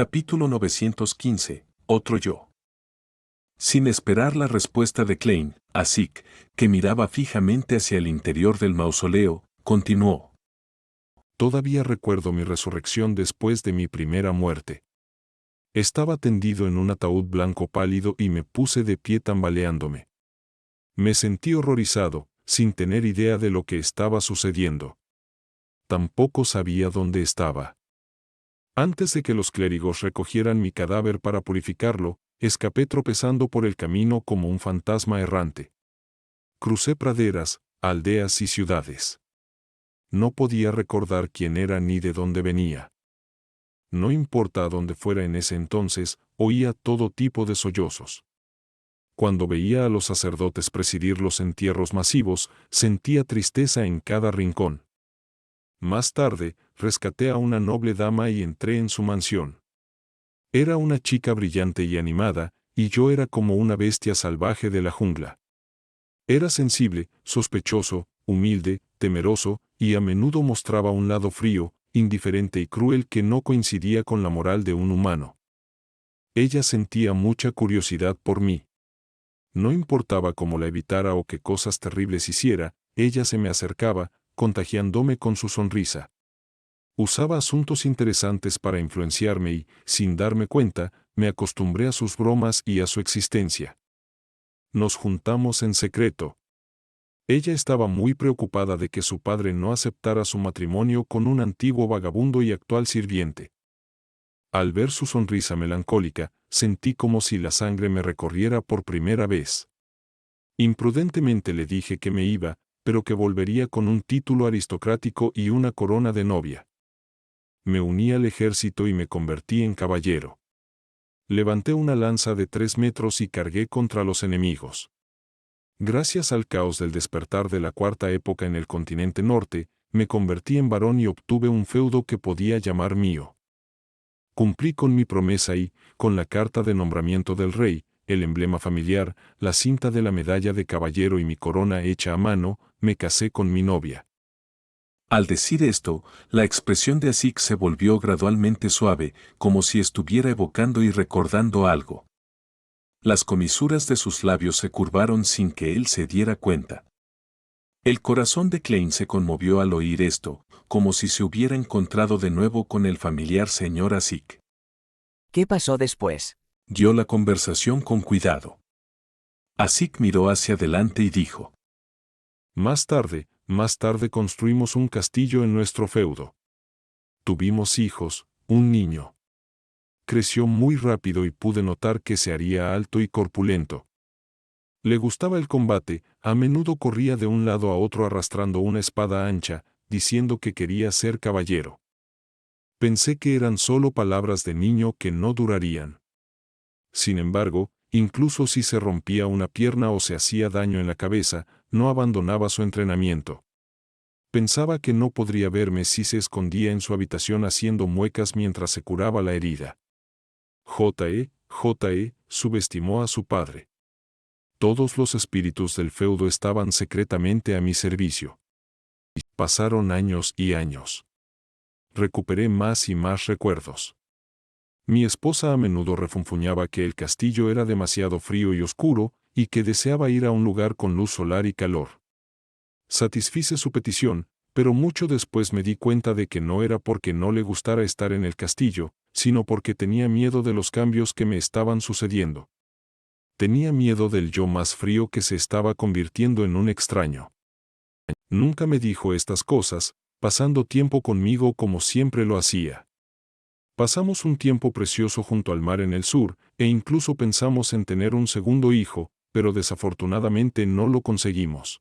Capítulo 915. Otro yo. Sin esperar la respuesta de Klein, Asik, que miraba fijamente hacia el interior del mausoleo, continuó. Todavía recuerdo mi resurrección después de mi primera muerte. Estaba tendido en un ataúd blanco pálido y me puse de pie tambaleándome. Me sentí horrorizado, sin tener idea de lo que estaba sucediendo. Tampoco sabía dónde estaba. Antes de que los clérigos recogieran mi cadáver para purificarlo, escapé tropezando por el camino como un fantasma errante. Crucé praderas, aldeas y ciudades. No podía recordar quién era ni de dónde venía. No importa a dónde fuera en ese entonces, oía todo tipo de sollozos. Cuando veía a los sacerdotes presidir los entierros masivos, sentía tristeza en cada rincón. Más tarde, rescaté a una noble dama y entré en su mansión. Era una chica brillante y animada, y yo era como una bestia salvaje de la jungla. Era sensible, sospechoso, humilde, temeroso, y a menudo mostraba un lado frío, indiferente y cruel que no coincidía con la moral de un humano. Ella sentía mucha curiosidad por mí. No importaba cómo la evitara o qué cosas terribles hiciera, ella se me acercaba, contagiándome con su sonrisa. Usaba asuntos interesantes para influenciarme y, sin darme cuenta, me acostumbré a sus bromas y a su existencia. Nos juntamos en secreto. Ella estaba muy preocupada de que su padre no aceptara su matrimonio con un antiguo vagabundo y actual sirviente. Al ver su sonrisa melancólica, sentí como si la sangre me recorriera por primera vez. Imprudentemente le dije que me iba, pero que volvería con un título aristocrático y una corona de novia. Me uní al ejército y me convertí en caballero. Levanté una lanza de 3 metros y cargué contra los enemigos. Gracias al caos del despertar de la cuarta época en el continente norte, me convertí en varón y obtuve un feudo que podía llamar mío. Cumplí con mi promesa y, con la carta de nombramiento del rey, el emblema familiar, la cinta de la medalla de caballero y mi corona hecha a mano, me casé con mi novia. Al decir esto, la expresión de Asik se volvió gradualmente suave, como si estuviera evocando y recordando algo. Las comisuras de sus labios se curvaron sin que él se diera cuenta. El corazón de Klein se conmovió al oír esto, como si se hubiera encontrado de nuevo con el familiar señor Asik. ¿Qué pasó después? Dio la conversación con cuidado. Asik miró hacia adelante y dijo. Más tarde construimos un castillo en nuestro feudo. Tuvimos hijos, un niño. Creció muy rápido y pude notar que se haría alto y corpulento. Le gustaba el combate, a menudo corría de un lado a otro arrastrando una espada ancha, diciendo que quería ser caballero. Pensé que eran solo palabras de niño que no durarían. Sin embargo, incluso si se rompía una pierna o se hacía daño en la cabeza, no abandonaba su entrenamiento. Pensaba que no podría verme si se escondía en su habitación haciendo muecas mientras se curaba la herida. J.E. subestimó a su padre. Todos los espíritus del feudo estaban secretamente a mi servicio. Pasaron años y años. Recuperé más y más recuerdos. Mi esposa a menudo refunfuñaba que el castillo era demasiado frío y oscuro, y que deseaba ir a un lugar con luz solar y calor. Satisfice su petición, pero mucho después me di cuenta de que no era porque no le gustara estar en el castillo, sino porque tenía miedo de los cambios que me estaban sucediendo. Tenía miedo del yo más frío que se estaba convirtiendo en un extraño. Nunca me dijo estas cosas, pasando tiempo conmigo como siempre lo hacía. Pasamos un tiempo precioso junto al mar en el sur, e incluso pensamos en tener un segundo hijo, pero desafortunadamente no lo conseguimos.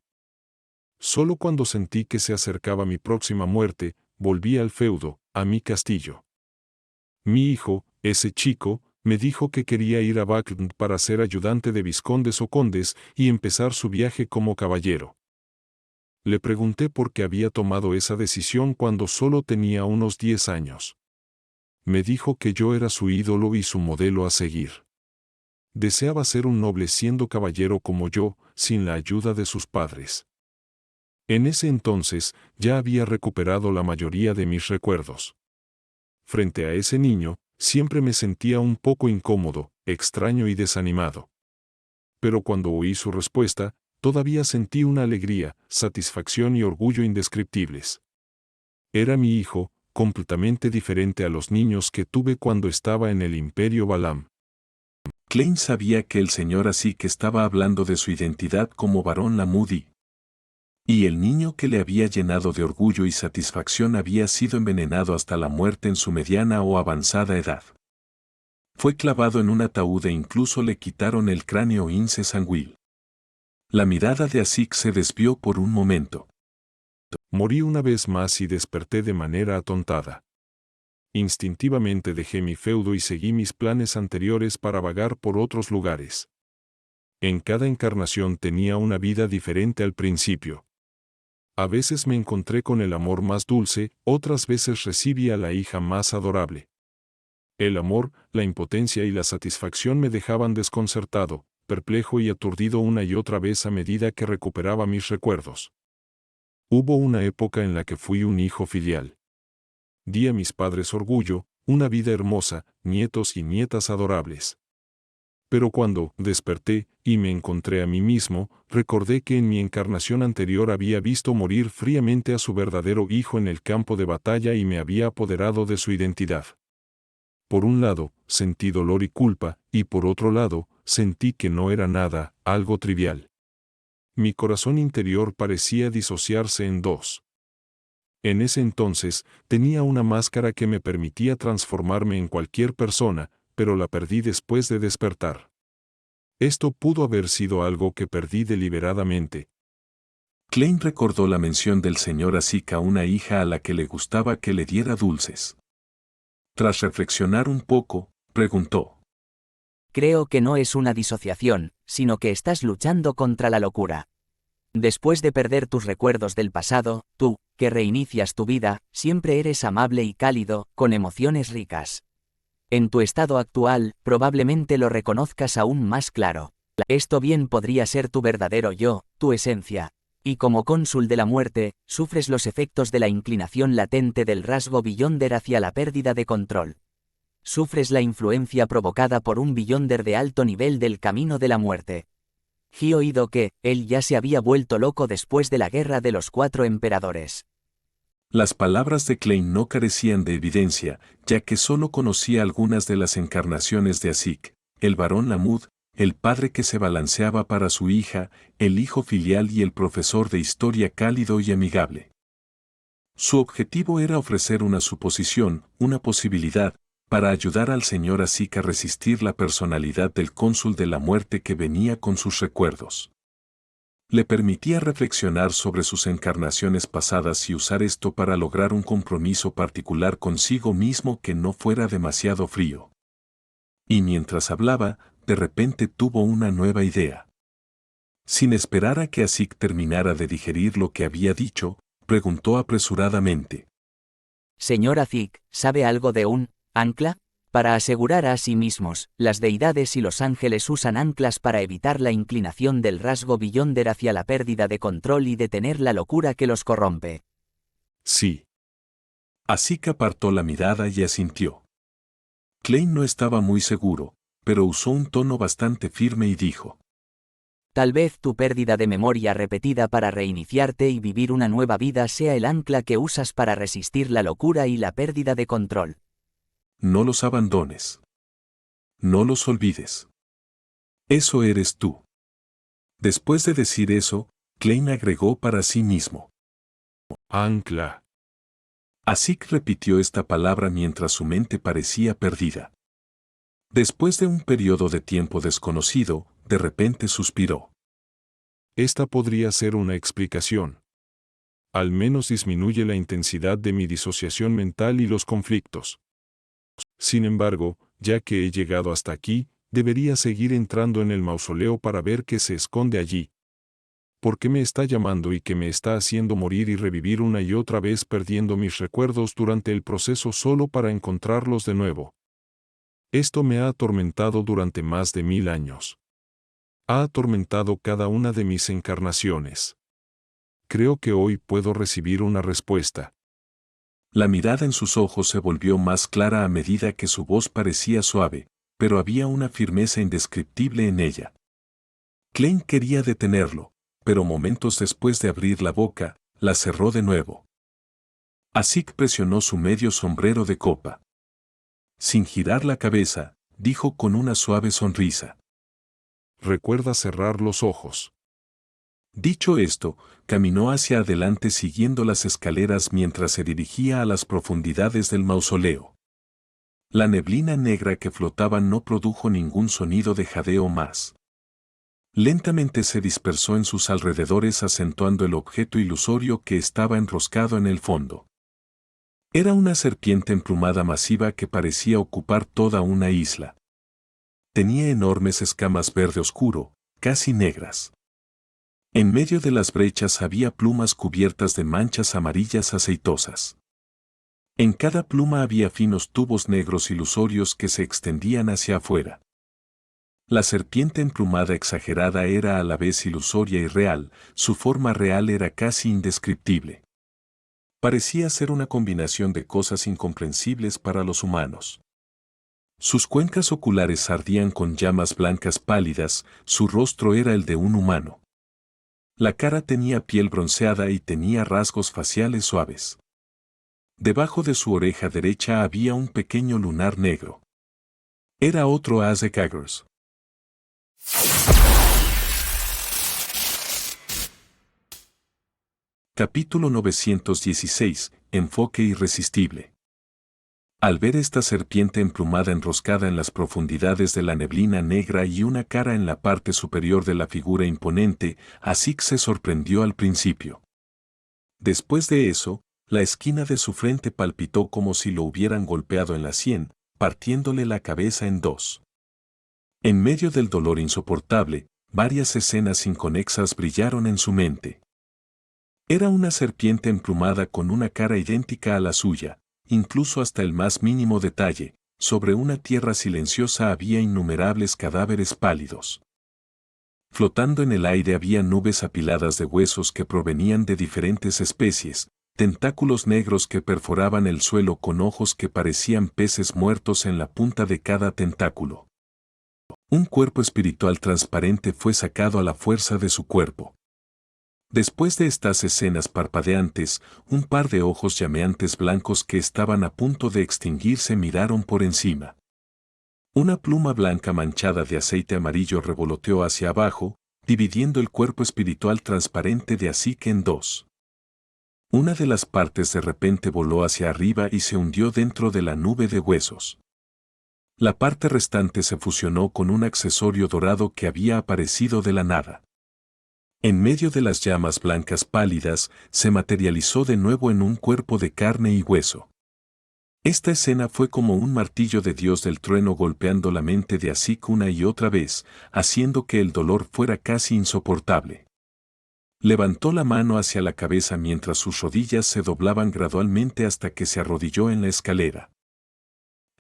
Solo cuando sentí que se acercaba mi próxima muerte, volví al feudo, a mi castillo. Mi hijo, ese chico, me dijo que quería ir a Buckland para ser ayudante de vizcondes o condes y empezar su viaje como caballero. Le pregunté por qué había tomado esa decisión cuando solo tenía unos 10 años. Me dijo que yo era su ídolo y su modelo a seguir. Deseaba ser un noble siendo caballero como yo, sin la ayuda de sus padres. En ese entonces, ya había recuperado la mayoría de mis recuerdos. Frente a ese niño, Siempre me sentía un poco incómodo, extraño y desanimado. Pero cuando oí su respuesta, todavía sentí una alegría, satisfacción y orgullo indescriptibles. Era mi hijo, completamente diferente a los niños que tuve cuando estaba en el Imperio Balam. Klein sabía que el señor Asik estaba hablando de su identidad como Barón Lamudi. Y el niño que le había llenado de orgullo y satisfacción había sido envenenado hasta la muerte en su mediana o avanzada edad. Fue clavado en un ataúd e incluso le quitaron el cráneo incesanguil. La mirada de Asik se desvió por un momento. Morí una vez más y desperté de manera atontada. Instintivamente dejé mi feudo y seguí mis planes anteriores para vagar por otros lugares. En cada encarnación tenía una vida diferente al principio. A veces me encontré con el amor más dulce, otras veces recibí a la hija más adorable. El amor, la impotencia y la satisfacción me dejaban desconcertado, perplejo y aturdido una y otra vez a medida que recuperaba mis recuerdos. Hubo una época en la que fui un hijo filial. Di a mis padres orgullo, una vida hermosa, nietos y nietas adorables. Pero cuando desperté y me encontré a mí mismo, recordé que en mi encarnación anterior había visto morir fríamente a su verdadero hijo en el campo de batalla y me había apoderado de su identidad. Por un lado, sentí dolor y culpa, y por otro lado, sentí que no era nada, algo trivial. Mi corazón interior parecía disociarse en dos. En ese entonces, tenía una máscara que me permitía transformarme en cualquier persona, pero la perdí después de despertar. Esto pudo haber sido algo que perdí deliberadamente. Klein recordó la mención del señor Asik a una hija a la que le gustaba que le diera dulces. Tras reflexionar un poco, preguntó. Creo que no es una disociación, sino que estás luchando contra la locura. Después de perder tus recuerdos del pasado, tú, que reinicias tu vida, siempre eres amable y cálido, con emociones ricas. En tu estado actual, probablemente lo reconozcas aún más claro. Esto bien podría ser tu verdadero yo, tu esencia. Y como cónsul de la muerte, sufres los efectos de la inclinación latente del rasgo Beyonder hacia la pérdida de control. Sufres la influencia provocada por un Beyonder de alto nivel del camino de la muerte. He oído que, él ya se había vuelto loco después de la guerra de los 4 emperadores. Las palabras de Klein no carecían de evidencia, ya que solo conocía algunas de las encarnaciones de Asik, el barón Lamud, el padre que se balanceaba para su hija, el hijo filial y el profesor de historia cálido y amigable. Su objetivo era ofrecer una suposición, una posibilidad, para ayudar al señor Asik a resistir la personalidad del cónsul de la muerte que venía con sus recuerdos. Le permitía reflexionar sobre sus encarnaciones pasadas y usar esto para lograr un compromiso particular consigo mismo que no fuera demasiado frío. Y mientras hablaba, de repente tuvo una nueva idea. Sin esperar a que Asik terminara de digerir lo que había dicho, preguntó apresuradamente. Señor Asik, ¿sabe algo de un ancla? Para asegurar a sí mismos, las deidades y los ángeles usan anclas para evitar la inclinación del rasgo Beyonder hacia la pérdida de control y detener la locura que los corrompe. Sí. Asik apartó la mirada y asintió. Klein no estaba muy seguro, pero usó un tono bastante firme y dijo. Tal vez tu pérdida de memoria repetida para reiniciarte y vivir una nueva vida sea el ancla que usas para resistir la locura y la pérdida de control. No los abandones. No los olvides. Eso eres tú. Después de decir eso, Klein agregó para sí mismo. Ancla. Asik repitió esta palabra mientras su mente parecía perdida. Después de un periodo de tiempo desconocido, de repente suspiró. Esta podría ser una explicación. Al menos disminuye la intensidad de mi disociación mental y los conflictos. Sin embargo, ya que he llegado hasta aquí, debería seguir entrando en el mausoleo para ver qué se esconde allí. ¿Por qué me está llamando y qué me está haciendo morir y revivir una y otra vez perdiendo mis recuerdos durante el proceso solo para encontrarlos de nuevo? Esto me ha atormentado durante más de 1000 años. Ha atormentado cada una de mis encarnaciones. Creo que hoy puedo recibir una respuesta. La mirada en sus ojos se volvió más clara a medida que su voz parecía suave, pero había una firmeza indescriptible en ella. Klein quería detenerlo, pero momentos después de abrir la boca, la cerró de nuevo. Asik presionó su medio sombrero de copa. Sin girar la cabeza, dijo con una suave sonrisa. Recuerda cerrar los ojos. Dicho esto, caminó hacia adelante siguiendo las escaleras mientras se dirigía a las profundidades del mausoleo. La neblina negra que flotaba no produjo ningún sonido de jadeo más. Lentamente se dispersó en sus alrededores acentuando el objeto ilusorio que estaba enroscado en el fondo. Era una serpiente emplumada masiva que parecía ocupar toda una isla. Tenía enormes escamas verde oscuro, casi negras. En medio de las brechas había plumas cubiertas de manchas amarillas aceitosas. En cada pluma había finos tubos negros ilusorios que se extendían hacia afuera. La serpiente emplumada exagerada era a la vez ilusoria y real, su forma real era casi indescriptible. Parecía ser una combinación de cosas incomprensibles para los humanos. Sus cuencas oculares ardían con llamas blancas pálidas, su rostro era el de un humano. La cara tenía piel bronceada y tenía rasgos faciales suaves. Debajo de su oreja derecha había un pequeño lunar negro. Era otro as de Kagurs. Capítulo 916. Enfoque irresistible. Al ver esta serpiente emplumada enroscada en las profundidades de la neblina negra y una cara en la parte superior de la figura imponente, Asik se sorprendió al principio. Después de eso, la esquina de su frente palpitó como si lo hubieran golpeado en la sien, partiéndole la cabeza en dos. En medio del dolor insoportable, varias escenas inconexas brillaron en su mente. Era una serpiente emplumada con una cara idéntica a la suya, incluso hasta el más mínimo detalle. Sobre una tierra silenciosa había innumerables cadáveres pálidos. Flotando en el aire había nubes apiladas de huesos que provenían de diferentes especies, tentáculos negros que perforaban el suelo con ojos que parecían peces muertos en la punta de cada tentáculo. Un cuerpo espiritual transparente fue sacado a la fuerza de su cuerpo. Después de estas escenas parpadeantes, un par de ojos llameantes blancos que estaban a punto de extinguirse miraron por encima. Una pluma blanca manchada de aceite amarillo revoloteó hacia abajo, dividiendo el cuerpo espiritual transparente de Asik en dos. Una de las partes de repente voló hacia arriba y se hundió dentro de la nube de huesos. La parte restante se fusionó con un accesorio dorado que había aparecido de la nada. En medio de las llamas blancas pálidas, se materializó de nuevo en un cuerpo de carne y hueso. Esta escena fue como un martillo de Dios del trueno golpeando la mente de Asik una y otra vez, haciendo que el dolor fuera casi insoportable. Levantó la mano hacia la cabeza mientras sus rodillas se doblaban gradualmente hasta que se arrodilló en la escalera.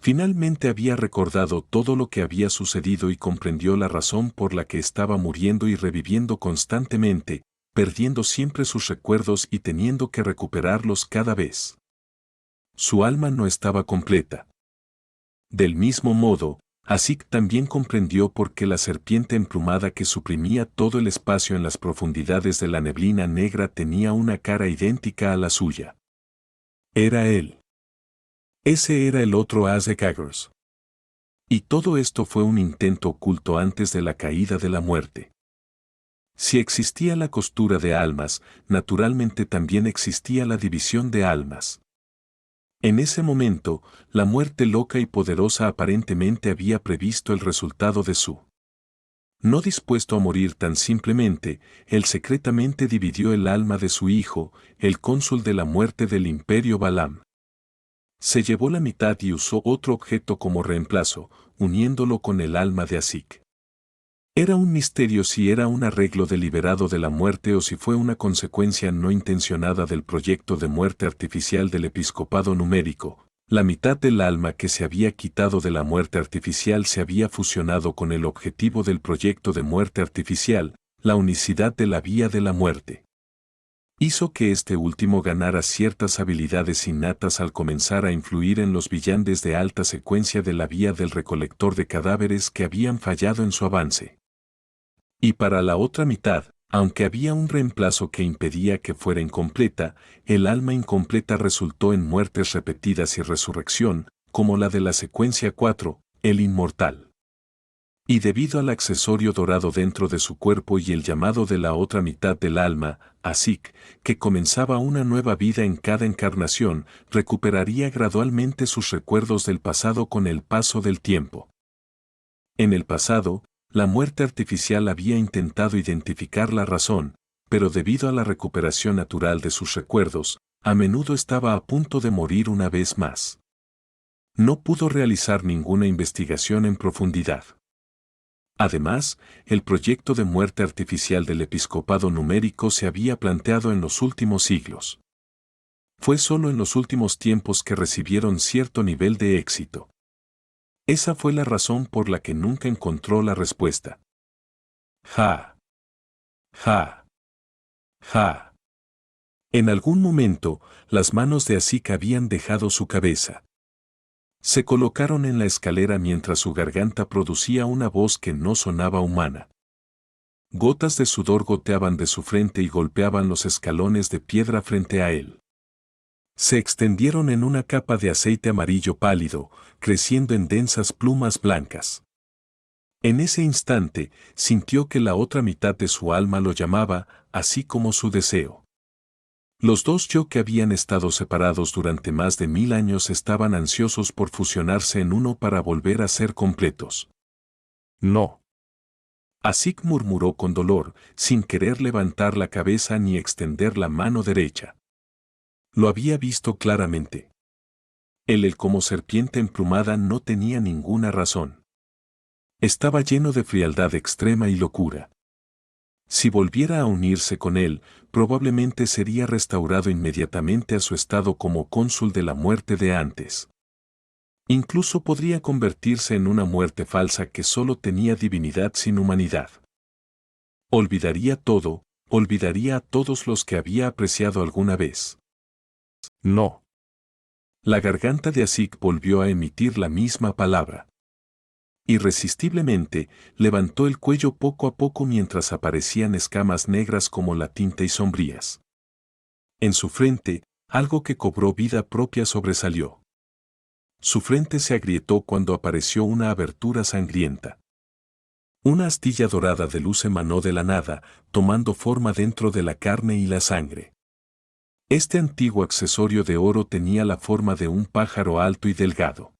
Finalmente había recordado todo lo que había sucedido y comprendió la razón por la que estaba muriendo y reviviendo constantemente, perdiendo siempre sus recuerdos y teniendo que recuperarlos cada vez. Su alma no estaba completa. Del mismo modo, Asik también comprendió por qué la serpiente emplumada que suprimía todo el espacio en las profundidades de la neblina negra tenía una cara idéntica a la suya. Era él. Ese era el otro as de Kagurs. Y todo esto fue un intento oculto antes de la caída de la muerte. Si existía la costura de almas, naturalmente también existía la división de almas. En ese momento, la muerte loca y poderosa aparentemente había previsto el resultado de su. No dispuesto a morir tan simplemente, él secretamente dividió el alma de su hijo, el cónsul de la muerte del imperio Balaam. Se llevó la mitad y usó otro objeto como reemplazo, uniéndolo con el alma de Asik. Era un misterio si era un arreglo deliberado de la muerte o si fue una consecuencia no intencionada del proyecto de muerte artificial del episcopado numérico. La mitad del alma que se había quitado de la muerte artificial se había fusionado con el objetivo del proyecto de muerte artificial, la unicidad de la vía de la muerte. hizo que este último ganara ciertas habilidades innatas al comenzar a influir en los villanes de alta secuencia de la vía del recolector de cadáveres que habían fallado en su avance. Y para la otra mitad, aunque había un reemplazo que impedía que fuera incompleta, el alma incompleta resultó en muertes repetidas y resurrección, como la de la secuencia 4, el inmortal. Y debido al accesorio dorado dentro de su cuerpo y el llamado de la otra mitad del alma, Asik, que comenzaba una nueva vida en cada encarnación, recuperaría gradualmente sus recuerdos del pasado con el paso del tiempo. En el pasado, la muerte artificial había intentado identificar la razón, pero debido a la recuperación natural de sus recuerdos, a menudo estaba a punto de morir una vez más. No pudo realizar ninguna investigación en profundidad. Además, el proyecto de muerte artificial del episcopado numérico se había planteado en los últimos siglos. Fue solo en los últimos tiempos que recibieron cierto nivel de éxito. Esa fue la razón por la que nunca encontró la respuesta. Ja. Ja. Ja. En algún momento, las manos de Asik habían dejado su cabeza. Se colocaron en la escalera mientras su garganta producía una voz que no sonaba humana. Gotas de sudor goteaban de su frente y golpeaban los escalones de piedra frente a él. Se extendieron en una capa de aceite amarillo pálido, creciendo en densas plumas blancas. En ese instante, sintió que la otra mitad de su alma lo llamaba, así como su deseo. Los dos yo que habían estado separados durante más de 1000 años estaban ansiosos por fusionarse en uno para volver a ser completos. No. Asik murmuró con dolor, sin querer levantar la cabeza ni extender la mano derecha. Lo había visto claramente. Él como serpiente emplumada no tenía ninguna razón. Estaba lleno de frialdad extrema y locura. Si volviera a unirse con él, probablemente sería restaurado inmediatamente a su estado como cónsul de la muerte de antes. Incluso podría convertirse en una muerte falsa que solo tenía divinidad sin humanidad. Olvidaría todo, olvidaría a todos los que había apreciado alguna vez. No. La garganta de Asik volvió a emitir la misma palabra. Irresistiblemente, levantó el cuello poco a poco mientras aparecían escamas negras como la tinta y sombrías. En su frente, algo que cobró vida propia sobresalió. Su frente se agrietó cuando apareció una abertura sangrienta. Una astilla dorada de luz emanó de la nada, tomando forma dentro de la carne y la sangre. Este antiguo accesorio de oro tenía la forma de un pájaro alto y delgado.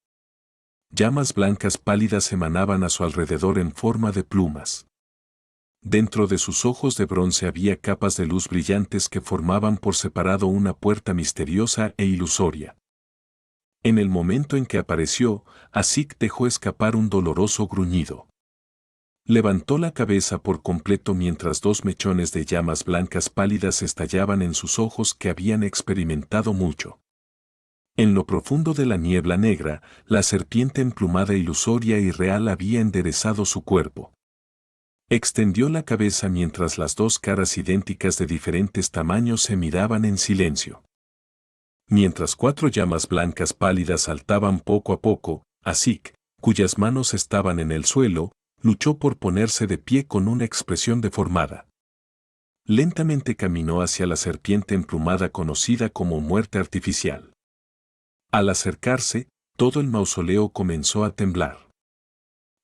Llamas blancas pálidas emanaban a su alrededor en forma de plumas. Dentro de sus ojos de bronce había capas de luz brillantes que formaban por separado una puerta misteriosa e ilusoria. En el momento en que apareció, Asik dejó escapar un doloroso gruñido. Levantó la cabeza por completo mientras dos mechones de llamas blancas pálidas estallaban en sus ojos que habían experimentado mucho. En lo profundo de la niebla negra, la serpiente emplumada ilusoria y real había enderezado su cuerpo. Extendió la cabeza mientras las dos caras idénticas de diferentes tamaños se miraban en silencio. Mientras 4 llamas blancas pálidas saltaban poco a poco, Asik, cuyas manos estaban en el suelo, luchó por ponerse de pie con una expresión deformada. Lentamente caminó hacia la serpiente emplumada conocida como muerte artificial. Al acercarse, todo el mausoleo comenzó a temblar.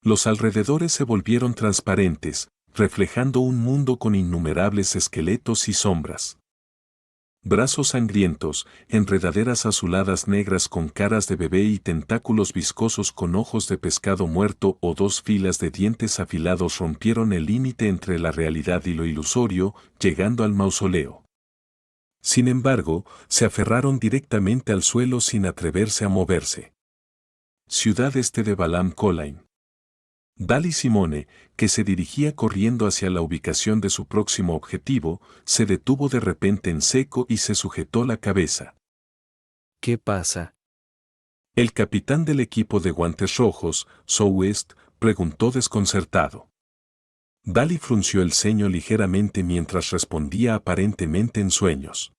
Los alrededores se volvieron transparentes, reflejando un mundo con innumerables esqueletos y sombras. Brazos sangrientos, enredaderas azuladas negras con caras de bebé y tentáculos viscosos con ojos de pescado muerto o 2 filas de dientes afilados rompieron el límite entre la realidad y lo ilusorio, llegando al mausoleo. Sin embargo, se aferraron directamente al suelo sin atreverse a moverse. Ciudad este de Balam Kolain. Dali Simone, que se dirigía corriendo hacia la ubicación de su próximo objetivo, se detuvo de repente en seco y se sujetó la cabeza. ¿Qué pasa? El capitán del equipo de guantes rojos, Southwest, preguntó desconcertado. Dali frunció el ceño ligeramente mientras respondía aparentemente en sueños.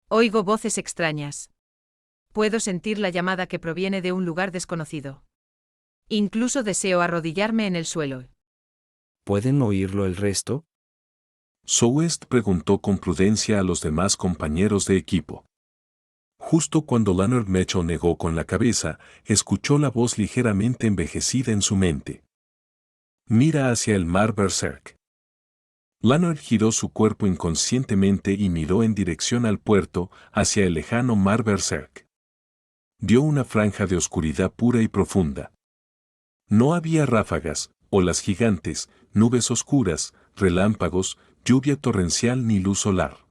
Oigo voces extrañas. Puedo sentir la llamada que proviene de un lugar desconocido. Incluso deseo arrodillarme en el suelo. ¿Pueden oírlo el resto? Souest preguntó con prudencia a los demás compañeros de equipo. Justo cuando Leonard Mitchell negó con la cabeza, escuchó la voz ligeramente envejecida en su mente. Mira hacia el mar Berserk. Leonard giró su cuerpo inconscientemente y miró en dirección al puerto, hacia el lejano mar Berserk. Vio una franja de oscuridad pura y profunda. No había ráfagas, olas gigantes, nubes oscuras, relámpagos, lluvia torrencial ni luz solar.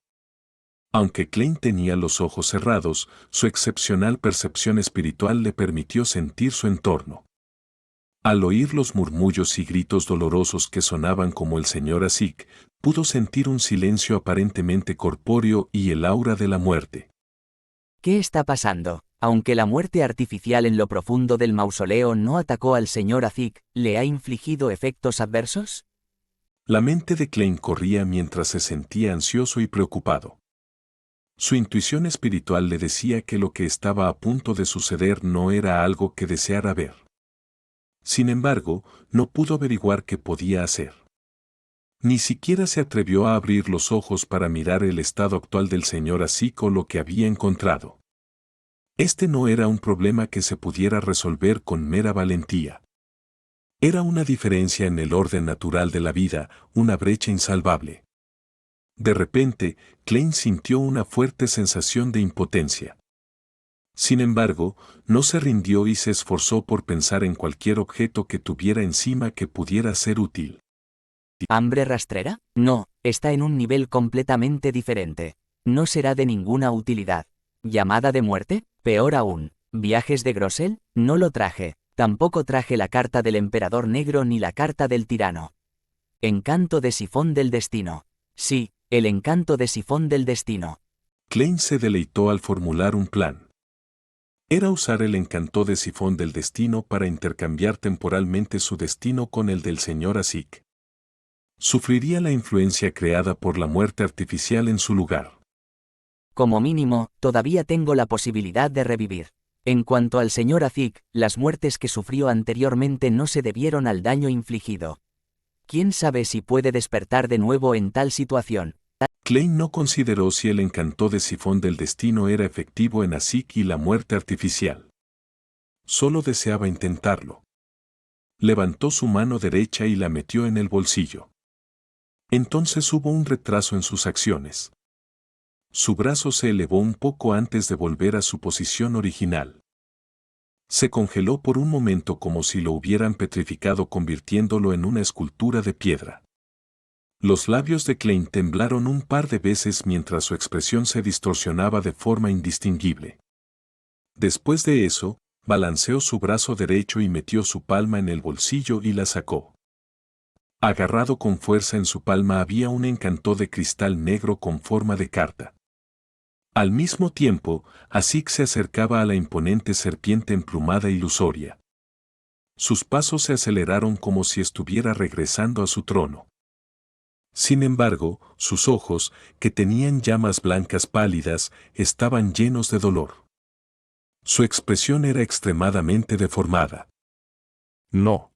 Aunque Klein tenía los ojos cerrados, su excepcional percepción espiritual le permitió sentir su entorno. Al oír los murmullos y gritos dolorosos que sonaban como el señor Asik, pudo sentir un silencio aparentemente corpóreo y el aura de la muerte. ¿Qué está pasando? Aunque la muerte artificial en lo profundo del mausoleo no atacó al señor Asik, ¿le ha infligido efectos adversos? La mente de Klein corría mientras se sentía ansioso y preocupado. Su intuición espiritual le decía que lo que estaba a punto de suceder no era algo que deseara ver. Sin embargo, no pudo averiguar qué podía hacer. Ni siquiera se atrevió a abrir los ojos para mirar el estado actual del señor Asik o lo que había encontrado. Este no era un problema que se pudiera resolver con mera valentía. Era una diferencia en el orden natural de la vida, una brecha insalvable. De repente, Klein sintió una fuerte sensación de impotencia. Sin embargo, no se rindió y se esforzó por pensar en cualquier objeto que tuviera encima que pudiera ser útil. ¿Hambre rastrera? No, está en un nivel completamente diferente. No será de ninguna utilidad. ¿Llamada de muerte? Peor aún. ¿Viajes de Grosel? No lo traje. Tampoco traje la carta del emperador negro ni la carta del tirano. Encanto de sifón del destino. Sí, el encanto de sifón del destino. Klein se deleitó al formular un plan. Era usar el encanto de sifón del destino para intercambiar temporalmente su destino con el del señor Asik. Sufriría la influencia creada por la muerte artificial en su lugar. Como mínimo, todavía tengo la posibilidad de revivir. En cuanto al señor Asik, las muertes que sufrió anteriormente no se debieron al daño infligido. ¿Quién sabe si puede despertar de nuevo en tal situación? Klein no consideró si el encanto de sifón del destino era efectivo en Asik y la muerte artificial. Solo deseaba intentarlo. Levantó su mano derecha y la metió en el bolsillo. Entonces hubo un retraso en sus acciones. Su brazo se elevó un poco antes de volver a su posición original. Se congeló por un momento como si lo hubieran petrificado convirtiéndolo en una escultura de piedra. Los labios de Klein temblaron un par de veces mientras su expresión se distorsionaba de forma indistinguible. Después de eso, balanceó su brazo derecho y metió su palma en el bolsillo y la sacó. Agarrado con fuerza en su palma había un encanto de cristal negro con forma de carta. Al mismo tiempo, Asik se acercaba a la imponente serpiente emplumada ilusoria. Sus pasos se aceleraron como si estuviera regresando a su trono. Sin embargo, sus ojos, que tenían llamas blancas pálidas, estaban llenos de dolor. Su expresión era extremadamente deformada. No.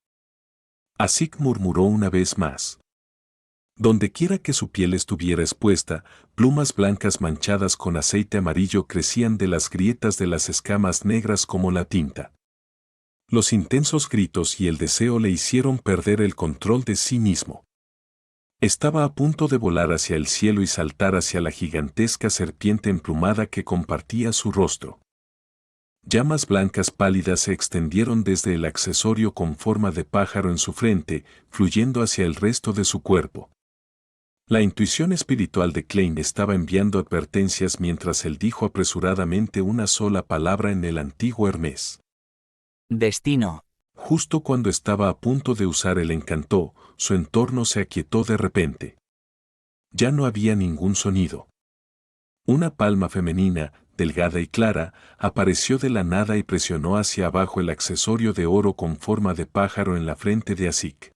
Asik murmuró una vez más. Dondequiera que su piel estuviera expuesta, plumas blancas manchadas con aceite amarillo crecían de las grietas de las escamas negras como la tinta. Los intensos gritos y el deseo le hicieron perder el control de sí mismo. Estaba a punto de volar hacia el cielo y saltar hacia la gigantesca serpiente emplumada que compartía su rostro. Llamas blancas pálidas se extendieron desde el accesorio con forma de pájaro en su frente, fluyendo hacia el resto de su cuerpo. La intuición espiritual de Klein estaba enviando advertencias mientras él dijo apresuradamente una sola palabra en el antiguo Hermes. Destino. Justo cuando estaba a punto de usar el encanto, su entorno se aquietó de repente. Ya no había ningún sonido. Una palma femenina, delgada y clara, apareció de la nada y presionó hacia abajo el accesorio de oro con forma de pájaro en la frente de Asik.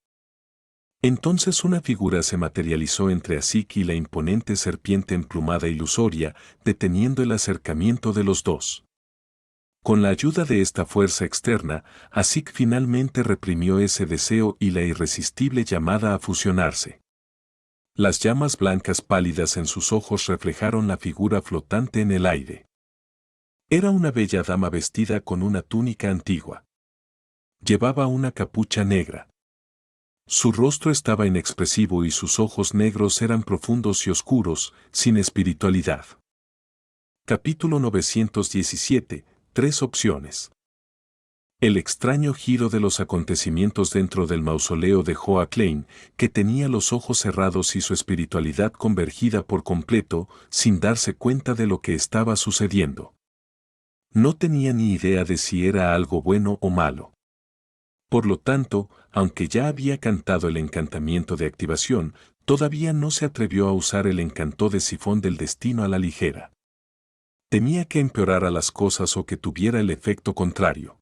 Entonces una figura se materializó entre Asik y la imponente serpiente emplumada ilusoria, deteniendo el acercamiento de los dos. Con la ayuda de esta fuerza externa, Asik finalmente reprimió ese deseo y la irresistible llamada a fusionarse. Las llamas blancas pálidas en sus ojos reflejaron la figura flotante en el aire. Era una bella dama vestida con una túnica antigua. Llevaba una capucha negra. Su rostro estaba inexpresivo y sus ojos negros eran profundos y oscuros, sin espiritualidad. Capítulo 917. 3 opciones. El extraño giro de los acontecimientos dentro del mausoleo dejó a Klein, que tenía los ojos cerrados y su espiritualidad convergida por completo, sin darse cuenta de lo que estaba sucediendo. No tenía ni idea de si era algo bueno o malo. Por lo tanto, aunque ya había cantado el encantamiento de activación, todavía no se atrevió a usar el encanto de sifón del destino a la ligera. Temía que empeorara las cosas o que tuviera el efecto contrario.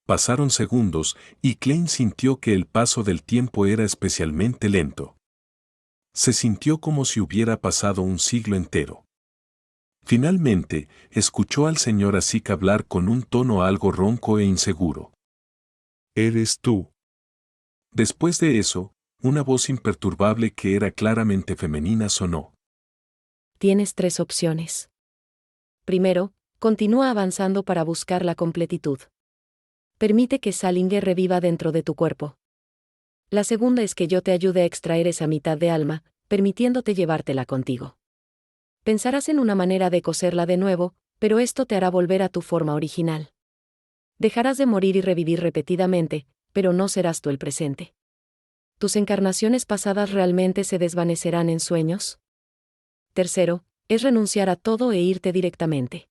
Pasaron segundos y Klein sintió que el paso del tiempo era especialmente lento. Se sintió como si hubiera pasado un siglo entero. Finalmente, escuchó al señor Asik hablar con un tono algo ronco e inseguro. ¿Eres tú? Después de eso, una voz imperturbable que era claramente femenina sonó. Tienes 3 opciones. Primero, continúa avanzando para buscar la completitud. Permite que Salinger reviva dentro de tu cuerpo. La segunda es que yo te ayude a extraer esa mitad de alma, permitiéndote llevártela contigo. Pensarás en una manera de coserla de nuevo, pero esto te hará volver a tu forma original. Dejarás de morir y revivir repetidamente, pero no serás tú el presente. ¿Tus encarnaciones pasadas realmente se desvanecerán en sueños? Tercero, es renunciar a todo e irte directamente.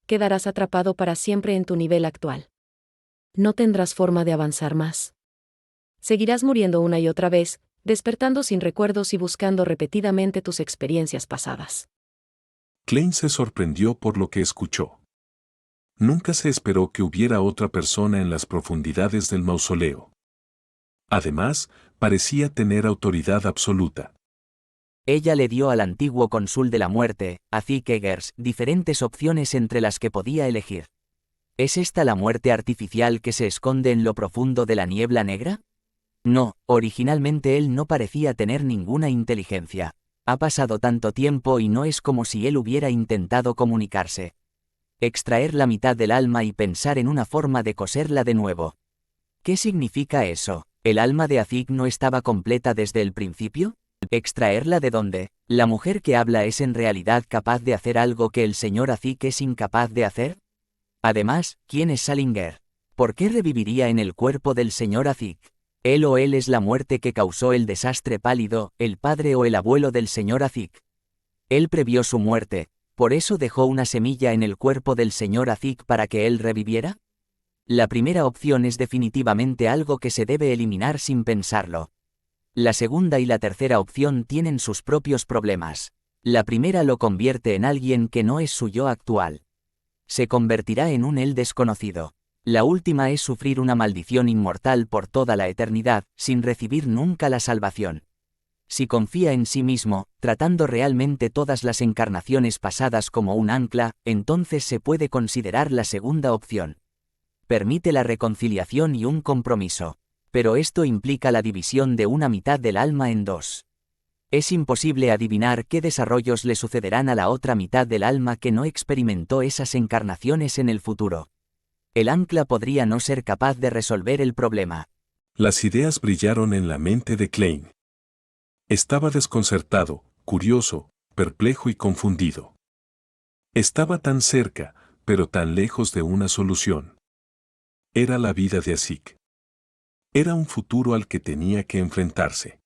Quedarás atrapado para siempre en tu nivel actual. No tendrás forma de avanzar más. Seguirás muriendo una y otra vez, despertando sin recuerdos y buscando repetidamente tus experiencias pasadas. Klein se sorprendió por lo que escuchó. Nunca se esperó que hubiera otra persona en las profundidades del mausoleo. Además, parecía tener autoridad absoluta. Ella le dio al antiguo cónsul de la muerte, Asik Eggers, diferentes opciones entre las que podía elegir. ¿Es esta la muerte artificial que se esconde en lo profundo de la niebla negra? No, originalmente él no parecía tener ninguna inteligencia. Ha pasado tanto tiempo y no es como si él hubiera intentado comunicarse. Extraer la mitad del alma y pensar en una forma de coserla de nuevo. ¿Qué significa eso? ¿El alma de Asik no estaba completa desde el principio? ¿Extraerla de dónde? ¿La mujer que habla es en realidad capaz de hacer algo que el señor Asik es incapaz de hacer? Además, ¿quién es Salinger? ¿Por qué reviviría en el cuerpo del señor Asik? ¿Él o él es la muerte que causó el desastre pálido, el padre o el abuelo del señor Asik? Él previó su muerte, ¿por eso dejó una semilla en el cuerpo del señor Asik para que él reviviera? La primera opción es definitivamente algo que se debe eliminar sin pensarlo. La segunda y la tercera opción tienen sus propios problemas. La primera lo convierte en alguien que no es su yo actual. Se convertirá en un él desconocido. La última es sufrir una maldición inmortal por toda la eternidad, sin recibir nunca la salvación. Si confía en sí mismo, tratando realmente todas las encarnaciones pasadas como un ancla, entonces se puede considerar la segunda opción. Permite la reconciliación y un compromiso. Pero esto implica la división de una mitad del alma en dos. Es imposible adivinar qué desarrollos le sucederán a la otra mitad del alma que no experimentó esas encarnaciones en el futuro. El ancla podría no ser capaz de resolver el problema. Las ideas brillaron en la mente de Klein. Estaba desconcertado, curioso, perplejo y confundido. Estaba tan cerca, pero tan lejos de una solución. Era la vida de Asik. Era un futuro al que tenía que enfrentarse.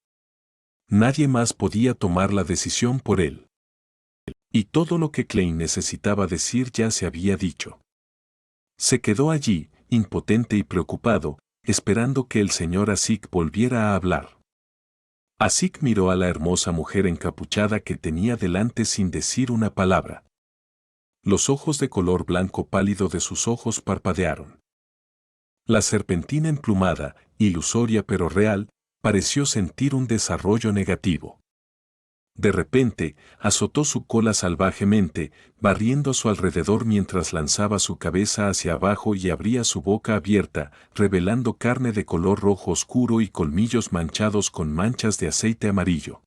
Nadie más podía tomar la decisión por él. Y todo lo que Klein necesitaba decir ya se había dicho. Se quedó allí, impotente y preocupado, esperando que el señor Asik volviera a hablar. Asik miró a la hermosa mujer encapuchada que tenía delante sin decir una palabra. Los ojos de color blanco pálido de sus ojos parpadearon. La serpentina emplumada, ilusoria pero real, pareció sentir un desarrollo negativo. De repente, azotó su cola salvajemente, barriendo a su alrededor mientras lanzaba su cabeza hacia abajo y abría su boca abierta, revelando carne de color rojo oscuro y colmillos manchados con manchas de aceite amarillo.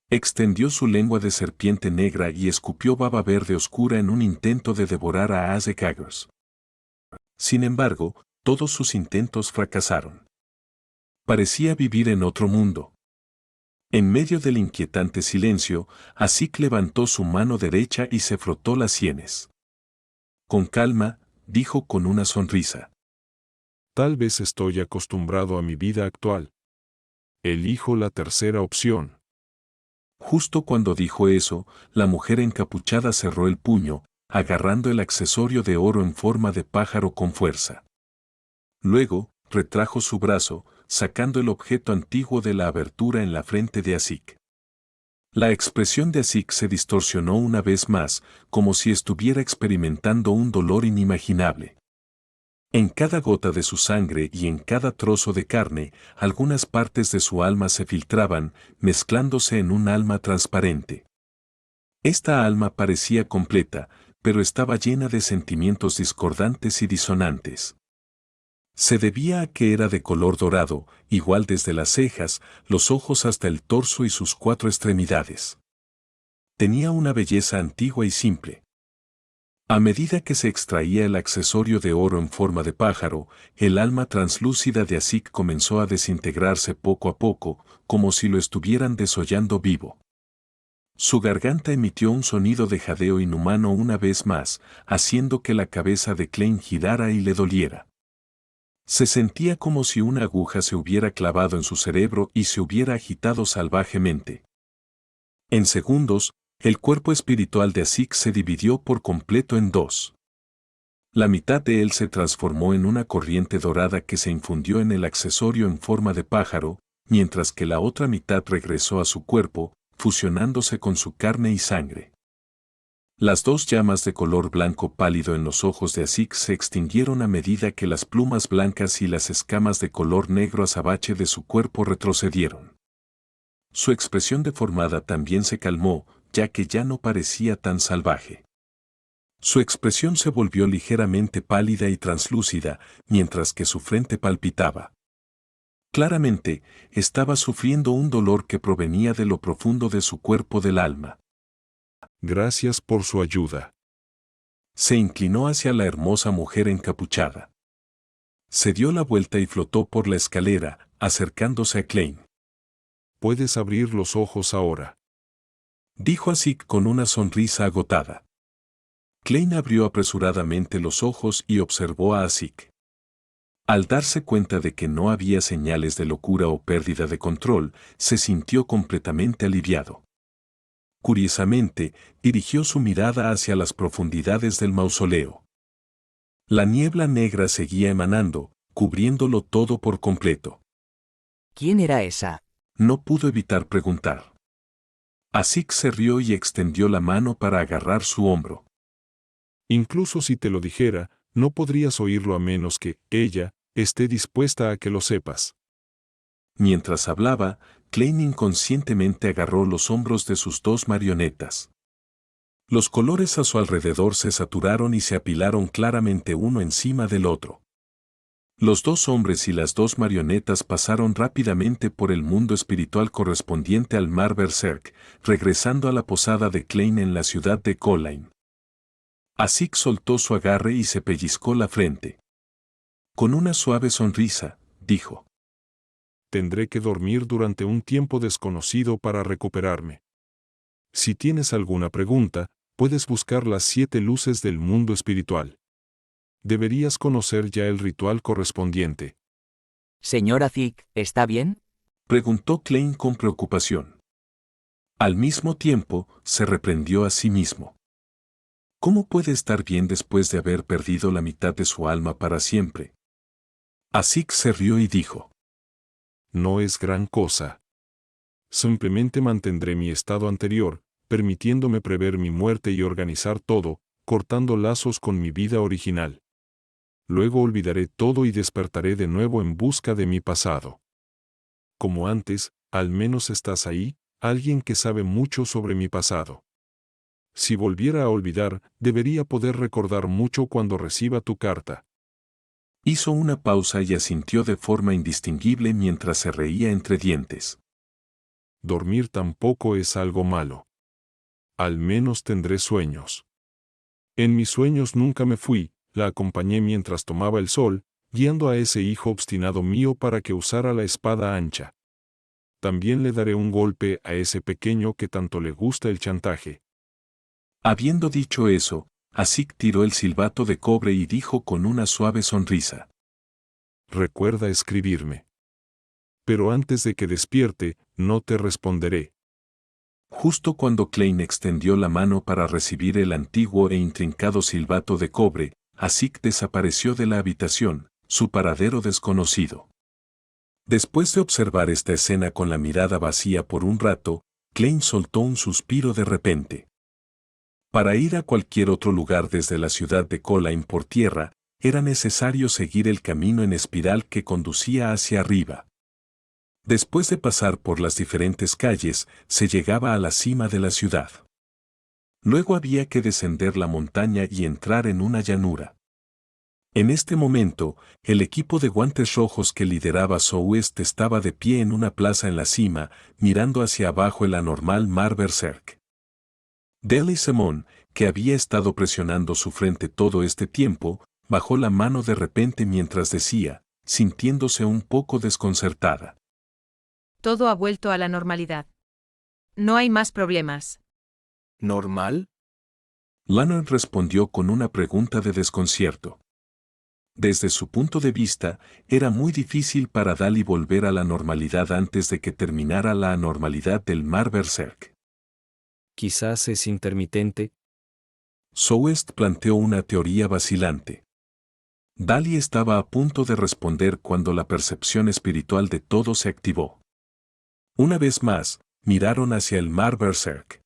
Extendió su lengua de serpiente negra y escupió baba verde oscura en un intento de devorar a Aze-Kaggers. Sin embargo, todos sus intentos fracasaron. Parecía vivir en otro mundo. En medio del inquietante silencio, Azik levantó su mano derecha y se frotó las sienes. Con calma, dijo con una sonrisa. Tal vez estoy acostumbrado a mi vida actual. Elijo la tercera opción. Justo cuando dijo eso, la mujer encapuchada cerró el puño, agarrando el accesorio de oro en forma de pájaro con fuerza. Luego, retrajo su brazo, sacando el objeto antiguo de la abertura en la frente de Azik. La expresión de Azik se distorsionó una vez más, como si estuviera experimentando un dolor inimaginable. En cada gota de su sangre y en cada trozo de carne, algunas partes de su alma se filtraban, mezclándose en un alma transparente. Esta alma parecía completa, pero estaba llena de sentimientos discordantes y disonantes. Se debía a que era de color dorado, igual desde las cejas, los ojos hasta el torso y sus 4 extremidades. Tenía una belleza antigua y simple. A medida que se extraía el accesorio de oro en forma de pájaro, el alma translúcida de Azik comenzó a desintegrarse poco a poco, como si lo estuvieran desollando vivo. Su garganta emitió un sonido de jadeo inhumano una vez más, haciendo que la cabeza de Klein girara y le doliera. Se sentía como si una aguja se hubiera clavado en su cerebro y se hubiera agitado salvajemente. En segundos, el cuerpo espiritual de Azik se dividió por completo en 2. La mitad de él se transformó en una corriente dorada que se infundió en el accesorio en forma de pájaro, mientras que la otra mitad regresó a su cuerpo, fusionándose con su carne y sangre. Las 2 llamas de color blanco pálido en los ojos de Azik se extinguieron a medida que las plumas blancas y las escamas de color negro azabache de su cuerpo retrocedieron. Su expresión deformada también se calmó, ya que ya no parecía tan salvaje. Su expresión se volvió ligeramente pálida y translúcida, mientras que su frente palpitaba. Claramente, estaba sufriendo un dolor que provenía de lo profundo de su cuerpo del alma. Gracias por su ayuda. Se inclinó hacia la hermosa mujer encapuchada. Se dio la vuelta y flotó por la escalera, acercándose a Klein. Puedes abrir los ojos ahora. Dijo Azik con una sonrisa agotada. Klein abrió apresuradamente los ojos y observó a Azik. Al darse cuenta de que no había señales de locura o pérdida de control, se sintió completamente aliviado. Curiosamente, dirigió su mirada hacia las profundidades del mausoleo. La niebla negra seguía emanando, cubriéndolo todo por completo. ¿Quién era esa? No pudo evitar preguntar. Azik se rió y extendió la mano para agarrar su hombro. Incluso si te lo dijera, no podrías oírlo a menos que ella esté dispuesta a que lo sepas. Mientras hablaba, Klein inconscientemente agarró los hombros de sus 2 marionetas. Los colores a su alrededor se saturaron y se apilaron claramente uno encima del otro. Los 2 hombres y las 2 marionetas pasaron rápidamente por el mundo espiritual correspondiente al mar Berserk, regresando a la posada de Klein en la ciudad de Colline. Azik soltó su agarre y se pellizcó la frente. Con una suave sonrisa, dijo: Tendré que dormir durante un tiempo desconocido para recuperarme. Si tienes alguna pregunta, puedes buscar las 7 luces del mundo espiritual. Deberías conocer ya el ritual correspondiente. Señor Azik, ¿está bien? Preguntó Klein con preocupación. Al mismo tiempo, se reprendió a sí mismo. ¿Cómo puede estar bien después de haber perdido la mitad de su alma para siempre? Azik se rió y dijo: No es gran cosa. Simplemente mantendré mi estado anterior, permitiéndome prever mi muerte y organizar todo, cortando lazos con mi vida original. Luego olvidaré todo y despertaré de nuevo en busca de mi pasado. como antes, al menos estás ahí, alguien que sabe mucho sobre mi pasado. Si volviera a olvidar, debería poder recordar mucho cuando reciba tu carta. Hizo una pausa y asintió de forma indistinguible mientras se reía entre dientes. Dormir tampoco es algo malo. Al menos tendré sueños. En mis sueños nunca me fui, la acompañé mientras tomaba el sol, guiando a ese hijo obstinado mío para que usara la espada ancha. También le daré un golpe a ese pequeño que tanto le gusta el chantaje. Habiendo dicho eso, Asik tiró el silbato de cobre y dijo con una suave sonrisa: Recuerda escribirme. Pero antes de que despierte, no te responderé. Justo cuando Klein extendió la mano para recibir el antiguo e intrincado silbato de cobre, Asik desapareció de la habitación, su paradero desconocido. Después de observar esta escena con la mirada vacía por un rato, Klein soltó un suspiro de repente. Para ir a cualquier otro lugar desde la ciudad de Colline por tierra, era necesario seguir el camino en espiral que conducía hacia arriba. Después de pasar por las diferentes calles, se llegaba a la cima de la ciudad. Luego había que descender la montaña y entrar en una llanura. En este momento, el equipo de guantes rojos que lideraba Southwest estaba de pie en una plaza en la cima, mirando hacia abajo el anormal mar Berserk. Deli Simon, que había estado presionando su frente todo este tiempo, bajó la mano de repente mientras decía, sintiéndose un poco desconcertada: Todo ha vuelto a la normalidad. No hay más problemas. ¿Normal? Lannon respondió con una pregunta de desconcierto. Desde su punto de vista, era muy difícil para Dali volver a la normalidad antes de que terminara la anormalidad del mar Berserk. Quizás es intermitente. Southwest planteó una teoría vacilante. Dali estaba a punto de responder cuando la percepción espiritual de todos se activó. Una vez más, miraron hacia el mar Berserk.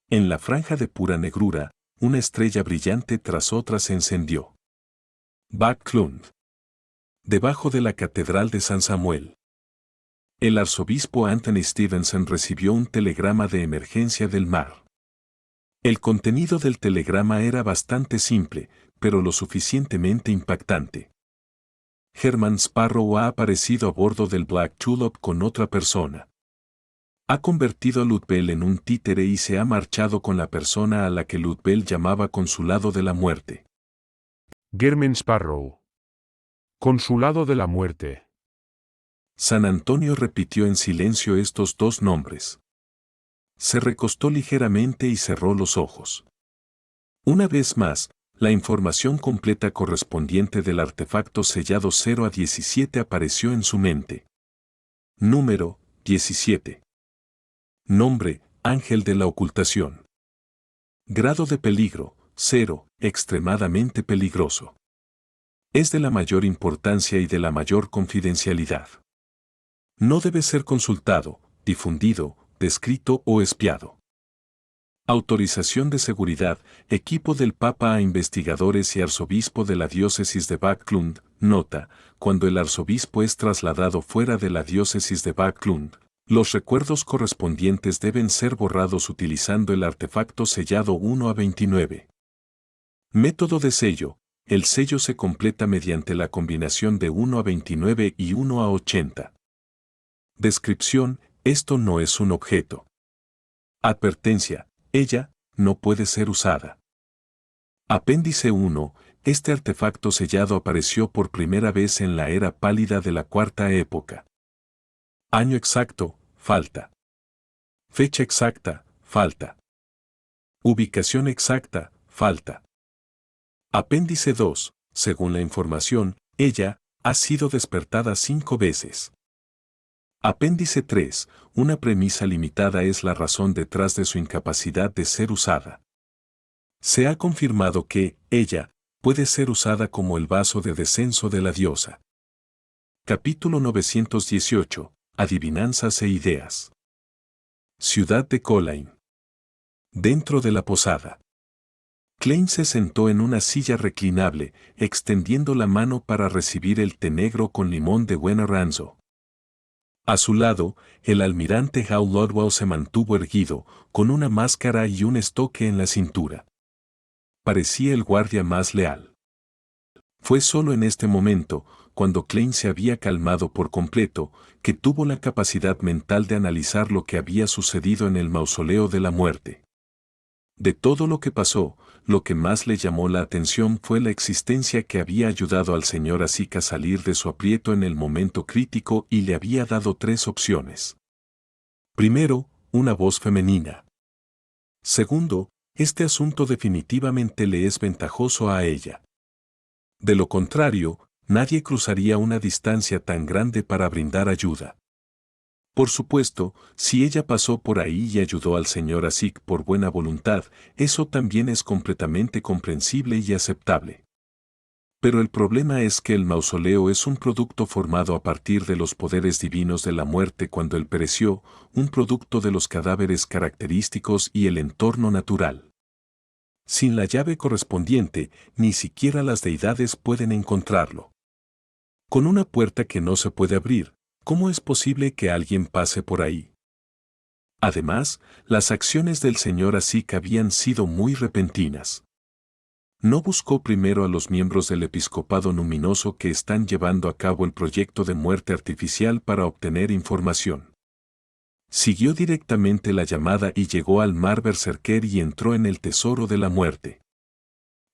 En la franja de pura negrura, una estrella brillante tras otra se encendió. Backlund. Debajo de la Catedral de San Samuel. El arzobispo Anthony Stevenson recibió un telegrama de emergencia del mar. El contenido del telegrama era bastante simple, pero lo suficientemente impactante. Herman Sparrow ha aparecido a bordo del Black Tulip con otra persona. Ha convertido a Ludbell en un títere y se ha marchado con la persona a la que Ludbell llamaba Consulado de la Muerte. German Sparrow. Consulado de la Muerte. San Antonio repitió en silencio estos dos nombres. Se recostó ligeramente y cerró los ojos. Una vez más, la información completa correspondiente del artefacto sellado 0 a 17 apareció en su mente. Número 17. Nombre: Ángel de la Ocultación. Grado de peligro: 0, extremadamente peligroso. Es de la mayor importancia y de la mayor confidencialidad. No debe ser consultado, difundido, descrito o espiado. Autorización de seguridad: equipo del Papa a investigadores y arzobispo de la diócesis de Backlund. Nota: cuando el arzobispo es trasladado fuera de la diócesis de Backlund, los recuerdos correspondientes deben ser borrados utilizando el artefacto sellado 1 a 29. Método de sello: el sello se completa mediante la combinación de 1 a 29 y 1 a 80. Descripción: esto no es un objeto. Advertencia: ella no puede ser usada. Apéndice 1. Este artefacto sellado apareció por primera vez en la era pálida de la Cuarta Época. Año exacto: falta. Fecha exacta: falta. Ubicación exacta: falta. Apéndice 2. Según la información, ella ha sido despertada 5 veces. Apéndice 3. Una premisa limitada es la razón detrás de su incapacidad de ser usada. Se ha confirmado que, ella, puede ser usada como el vaso de descenso de la diosa. Capítulo 918. Adivinanzas e ideas. Ciudad de Colline. Dentro de la posada. Klein se sentó en una silla reclinable, extendiendo la mano para recibir el té negro con limón de Buena Ranzo. A su lado, el almirante Hal Lodwell se mantuvo erguido, con una máscara y un estoque en la cintura. Parecía el guardia más leal. Fue solo en este momento, cuando Klein se había calmado por completo, que tuvo la capacidad mental de analizar lo que había sucedido en el mausoleo de la muerte. De todo lo que pasó, lo que más le llamó la atención fue la existencia que había ayudado al señor Asik a salir de su aprieto en el momento crítico y le había dado 3 opciones. Primero, una voz femenina. Segundo, este asunto definitivamente le es ventajoso a ella. De lo contrario, nadie cruzaría una distancia tan grande para brindar ayuda. Por supuesto, si ella pasó por ahí y ayudó al señor Asik por buena voluntad, eso también es completamente comprensible y aceptable. Pero el problema es que el mausoleo es un producto formado a partir de los poderes divinos de la muerte cuando él pereció, un producto de los cadáveres característicos y el entorno natural. Sin la llave correspondiente, ni siquiera las deidades pueden encontrarlo. Con una puerta que no se puede abrir, ¿cómo es posible que alguien pase por ahí? Además, las acciones del señor Asik habían sido muy repentinas. No buscó primero a los miembros del episcopado luminoso que están llevando a cabo el proyecto de muerte artificial para obtener información. Siguió directamente la llamada y llegó al mar Berserker y entró en el tesoro de la muerte.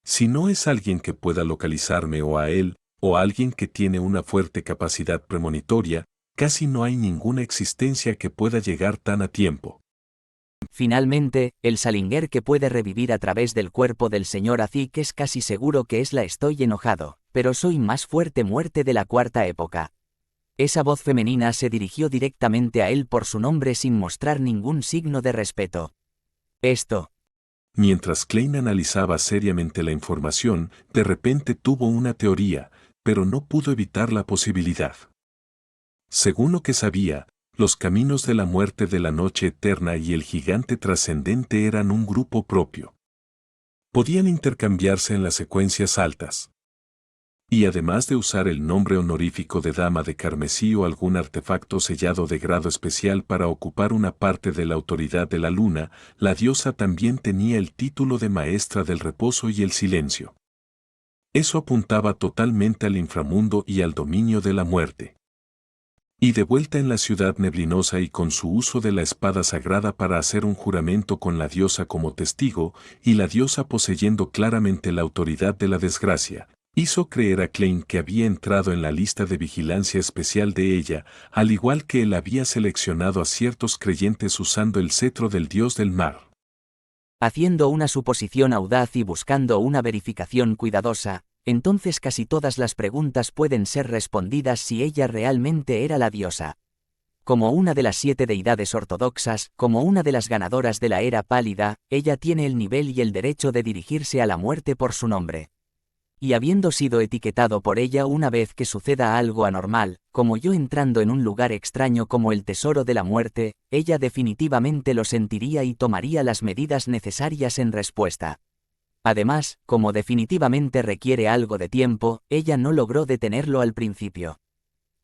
Si no es alguien que pueda localizarme o a él, o alguien que tiene una fuerte capacidad premonitoria, casi no hay ninguna existencia que pueda llegar tan a tiempo. Finalmente, el Salinger que puede revivir a través del cuerpo del señor Asik es casi seguro que es la estoy enojado, pero soy más fuerte muerte de la cuarta época. Esa voz femenina se dirigió directamente a él por su nombre sin mostrar ningún signo de respeto. Esto. Mientras Klein analizaba seriamente la información, de repente tuvo una teoría, pero no pudo evitar la posibilidad. Según lo que sabía, los caminos de la muerte de la noche eterna y el gigante trascendente eran un grupo propio. Podían intercambiarse en las secuencias altas. Y además de usar el nombre honorífico de Dama de Carmesí o algún artefacto sellado de grado especial para ocupar una parte de la autoridad de la luna, la diosa también tenía el título de Maestra del Reposo y el Silencio. Eso apuntaba totalmente al inframundo y al dominio de la muerte. Y de vuelta en la ciudad neblinosa y con su uso de la espada sagrada para hacer un juramento con la diosa como testigo, y la diosa poseyendo claramente la autoridad de la desgracia, hizo creer a Klein que había entrado en la lista de vigilancia especial de ella, al igual que él había seleccionado a ciertos creyentes usando el cetro del dios del mar. Haciendo una suposición audaz y buscando una verificación cuidadosa, entonces casi todas las preguntas pueden ser respondidas si ella realmente era la diosa. Como una de las 7 deidades ortodoxas, como una de las ganadoras de la era pálida, ella tiene el nivel y el derecho de dirigirse a la muerte por su nombre. Y habiendo sido etiquetado por ella una vez que suceda algo anormal, como yo entrando en un lugar extraño como el tesoro de la muerte, ella definitivamente lo sentiría y tomaría las medidas necesarias en respuesta. Además, como definitivamente requiere algo de tiempo, ella no logró detenerlo al principio.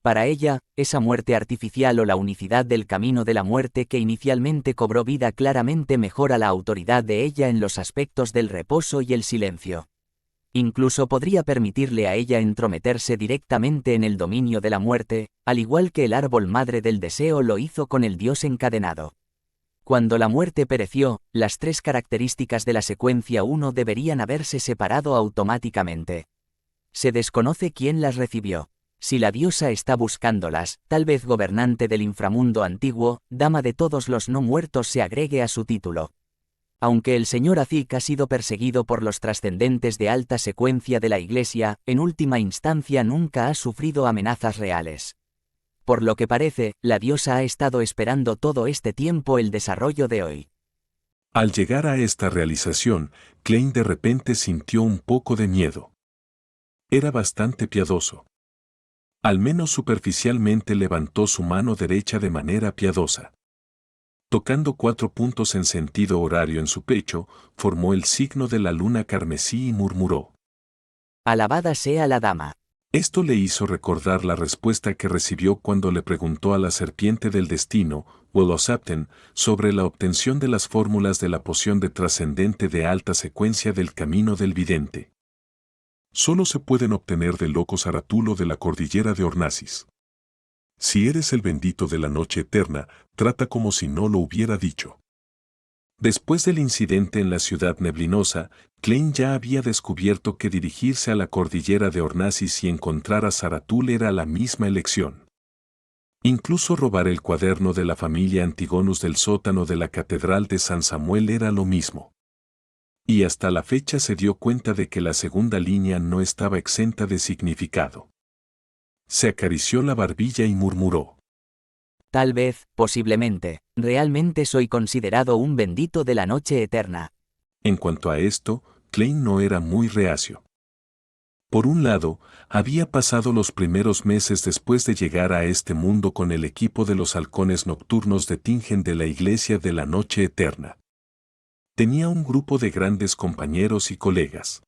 Para ella, esa muerte artificial o la unicidad del camino de la muerte que inicialmente cobró vida claramente mejora la autoridad de ella en los aspectos del reposo y el silencio. Incluso podría permitirle a ella entrometerse directamente en el dominio de la muerte, al igual que el árbol madre del deseo lo hizo con el dios encadenado. Cuando la muerte pereció, las 3 características de la secuencia 1 deberían haberse separado automáticamente. Se desconoce quién las recibió. Si la diosa está buscándolas, tal vez gobernante del inframundo antiguo, dama de todos los no muertos se agregue a su título. Aunque el señor Asik ha sido perseguido por los trascendentes de alta secuencia de la Iglesia, en última instancia nunca ha sufrido amenazas reales. Por lo que parece, la diosa ha estado esperando todo este tiempo el desarrollo de hoy. Al llegar a esta realización, Klein de repente sintió un poco de miedo. Era bastante piadoso. Al menos superficialmente levantó su mano derecha de manera piadosa. Tocando 4 puntos en sentido horario en su pecho, formó el signo de la luna carmesí y murmuró: Alabada sea la dama. Esto le hizo recordar la respuesta que recibió cuando le preguntó a la serpiente del destino, Welosapten, sobre la obtención de las fórmulas de la poción de trascendente de alta secuencia del camino del vidente. Solo se pueden obtener del loco Zaratulo de la cordillera de Ornasis. Si eres el bendito de la noche eterna, trata como si no lo hubiera dicho. Después del incidente en la ciudad neblinosa, Klein ya había descubierto que dirigirse a la cordillera de Ornasis y encontrar a Zaratul era la misma elección. Incluso robar el cuaderno de la familia Antigonus del sótano de la Catedral de San Samuel era lo mismo. Y hasta la fecha se dio cuenta de que la segunda línea no estaba exenta de significado. Se acarició la barbilla y murmuró: Tal vez, posiblemente, realmente soy considerado un bendito de la noche eterna. En cuanto a esto, Klein no era muy reacio. Por un lado, había pasado los primeros meses después de llegar a este mundo con el equipo de los halcones nocturnos de Tingen de la Iglesia de la Noche Eterna. Tenía un grupo de grandes compañeros y colegas.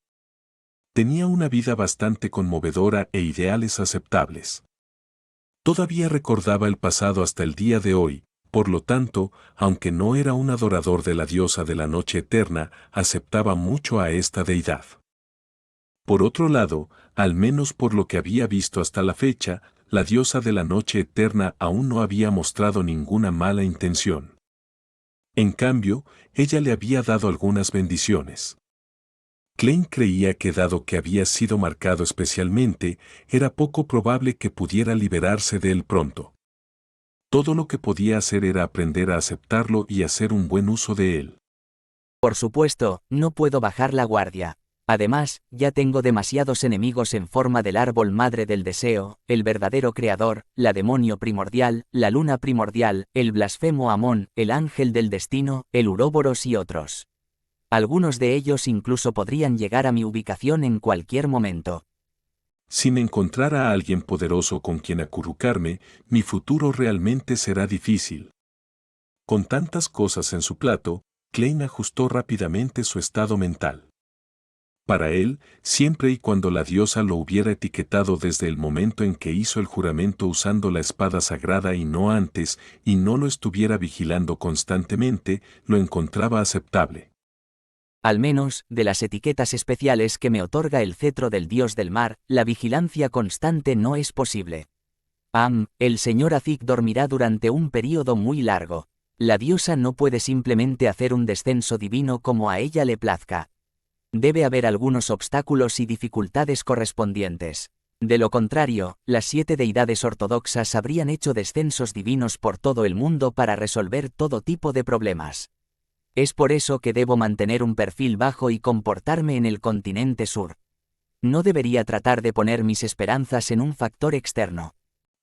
Tenía una vida bastante conmovedora e ideales aceptables. Todavía recordaba el pasado hasta el día de hoy, por lo tanto, aunque no era un adorador de la diosa de la noche eterna, aceptaba mucho a esta deidad. Por otro lado, al menos por lo que había visto hasta la fecha, la diosa de la noche eterna aún no había mostrado ninguna mala intención. En cambio, ella le había dado algunas bendiciones. Klein creía que dado que había sido marcado especialmente, era poco probable que pudiera liberarse de él pronto. Todo lo que podía hacer era aprender a aceptarlo y hacer un buen uso de él. Por supuesto, no puedo bajar la guardia. Además, ya tengo demasiados enemigos en forma del árbol madre del deseo, el verdadero creador, la demonio primordial, la luna primordial, el blasfemo Amón, el ángel del destino, el Uroboros y otros. Algunos de ellos incluso podrían llegar a mi ubicación en cualquier momento. Sin encontrar a alguien poderoso con quien acurrucarme, mi futuro realmente será difícil. Con tantas cosas en su plato, Klein ajustó rápidamente su estado mental. Para él, siempre y cuando la diosa lo hubiera etiquetado desde el momento en que hizo el juramento usando la espada sagrada y no antes, y no lo estuviera vigilando constantemente, lo encontraba aceptable. Al menos, de las etiquetas especiales que me otorga el cetro del dios del mar, la vigilancia constante no es posible. El señor Azik dormirá durante un período muy largo. La diosa no puede simplemente hacer un descenso divino como a ella le plazca. Debe haber algunos obstáculos y dificultades correspondientes. De lo contrario, las 7 deidades ortodoxas habrían hecho descensos divinos por todo el mundo para resolver todo tipo de problemas. Es por eso que debo mantener un perfil bajo y comportarme en el continente sur. No debería tratar de poner mis esperanzas en un factor externo.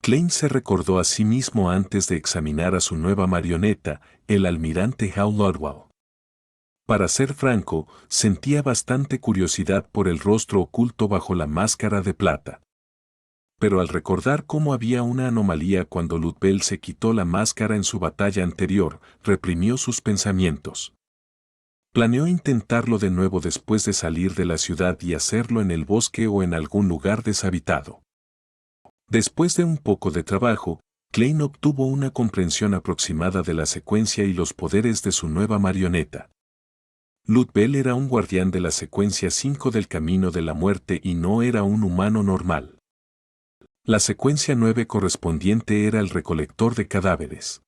Klein se recordó a sí mismo antes de examinar a su nueva marioneta, el almirante Hal Lodwell. Para ser franco, sentía bastante curiosidad por el rostro oculto bajo la máscara de plata. Pero al recordar cómo había una anomalía cuando Lutbel se quitó la máscara en su batalla anterior, reprimió sus pensamientos. Planeó intentarlo de nuevo después de salir de la ciudad y hacerlo en el bosque o en algún lugar deshabitado. Después de un poco de trabajo, Klein obtuvo una comprensión aproximada de la secuencia y los poderes de su nueva marioneta. Lutbel era un guardián de la secuencia 5 del camino de la muerte y no era un humano normal. La secuencia 9 correspondiente era el recolector de cadáveres.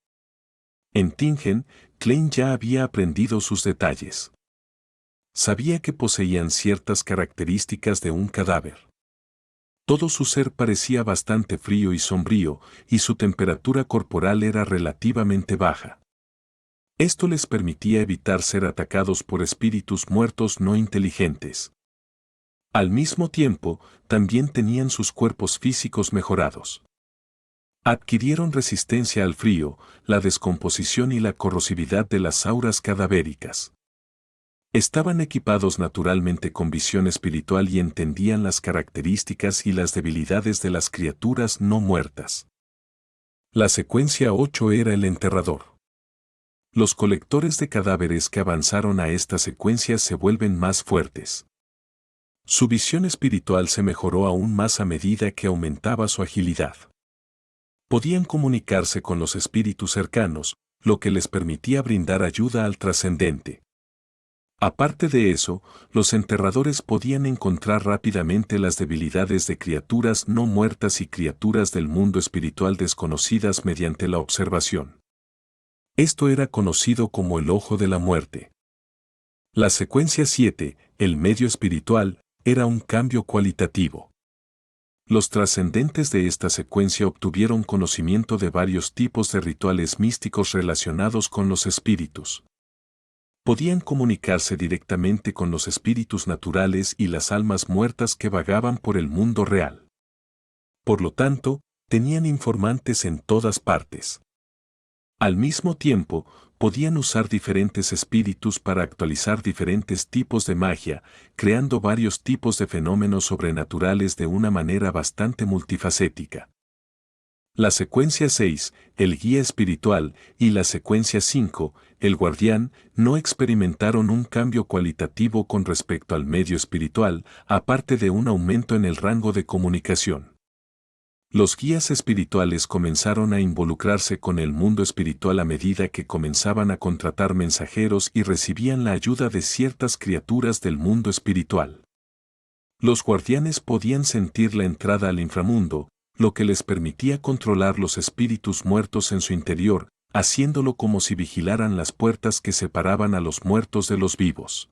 En Tingen, Klein ya había aprendido sus detalles. Sabía que poseían ciertas características de un cadáver. Todo su ser parecía bastante frío y sombrío, y su temperatura corporal era relativamente baja. Esto les permitía evitar ser atacados por espíritus muertos no inteligentes. Al mismo tiempo, también tenían sus cuerpos físicos mejorados. Adquirieron resistencia al frío, la descomposición y la corrosividad de las auras cadavéricas. Estaban equipados naturalmente con visión espiritual y entendían las características y las debilidades de las criaturas no muertas. La secuencia 8 era el enterrador. Los colectores de cadáveres que avanzaron a esta secuencia se vuelven más fuertes. Su visión espiritual se mejoró aún más a medida que aumentaba su agilidad. Podían comunicarse con los espíritus cercanos, lo que les permitía brindar ayuda al trascendente. Aparte de eso, los enterradores podían encontrar rápidamente las debilidades de criaturas no muertas y criaturas del mundo espiritual desconocidas mediante la observación. Esto era conocido como el ojo de la muerte. La secuencia 7, el medio espiritual, era un cambio cualitativo. Los trascendentes de esta secuencia obtuvieron conocimiento de varios tipos de rituales místicos relacionados con los espíritus. Podían comunicarse directamente con los espíritus naturales y las almas muertas que vagaban por el mundo real. Por lo tanto, tenían informantes en todas partes. Al mismo tiempo, podían usar diferentes espíritus para actualizar diferentes tipos de magia, creando varios tipos de fenómenos sobrenaturales de una manera bastante multifacética. La secuencia 6, el guía espiritual, y la secuencia 5, el guardián, no experimentaron un cambio cualitativo con respecto al medio espiritual, aparte de un aumento en el rango de comunicación. Los guías espirituales comenzaron a involucrarse con el mundo espiritual a medida que comenzaban a contratar mensajeros y recibían la ayuda de ciertas criaturas del mundo espiritual. Los guardianes podían sentir la entrada al inframundo, lo que les permitía controlar los espíritus muertos en su interior, haciéndolo como si vigilaran las puertas que separaban a los muertos de los vivos.